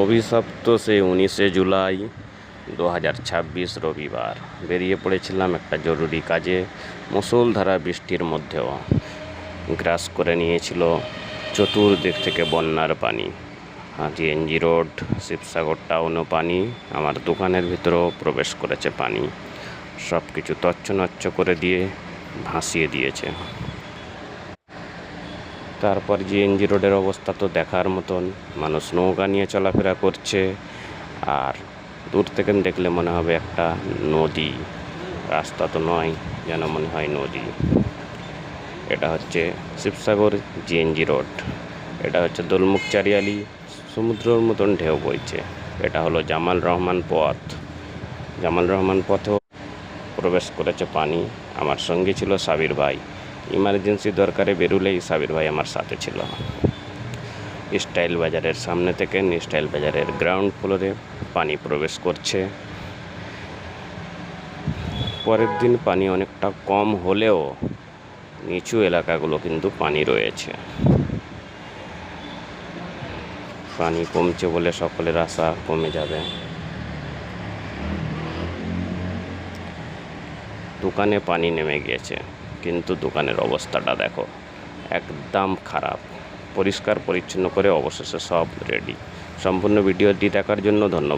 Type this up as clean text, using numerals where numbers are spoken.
অভিশপ্ত সেই 19শে জুলাই 2026 রবিবার বেরিয়ে পড়েছিলাম একটা জরুরি কাজে। মুষলধারা বৃষ্টির মধ্যেও গ্রাস করে নিয়েছিল চতুর্দিক থেকে বন্যার পানি। জিএনজি রোড, শিবসাগর টাউনও পানি, আমার দোকানের ভিতরেও প্রবেশ করেছে পানি। সব কিছু তচ্ছনচ্ছ করে দিয়ে ভাসিয়ে দিয়েছে। তারপর জিএনজি রোডের অবস্থা তো দেখার মতন, মানুষ নৌকা নিয়ে চলাফেরা করছে, আর দূর থেকে দেখলে মনে হবে একটা নদী, রাস্তা তো নয়, যেন মনে হয় নদী। এটা হচ্ছে শিবসাগর জিএনজি রোড, এটা হচ্ছে দোলমুখ চারিয়ালি, সমুদ্রের মতন ঢেউ বইছে। এটা হলো জামাল রহমান পথ, জামাল রহমান পথেও প্রবেশ করেছে পানি। আমার সঙ্গে ছিল সাবির ভাই, ইমার্জেন্সি দরকারে বেরুলেই সাবির ভাই আমার সাথে ছিল। স্টাইল বাজারের সামনে থেকে স্টাইল বাজারের গ্রাউন্ড ফ্লোরে পানি প্রবেশ করছে। পরের দিন পানি অনেকটা কম হলেও নিচু এলাকাগুলো কিন্তু পানি রয়েছে। পানি কমছে বলে সকলের আশা কমে যাবে। দোকানে পানি নেমে গিয়েছে, কিন্তু দোকানের অবস্থাটা দেখো, একদম খারাপ। পরিষ্কার পরিচ্ছন্ন করে অবশেষে সব রেডি। সম্পূর্ণ ভিডিওটি দেখার জন্য ধন্যবাদ।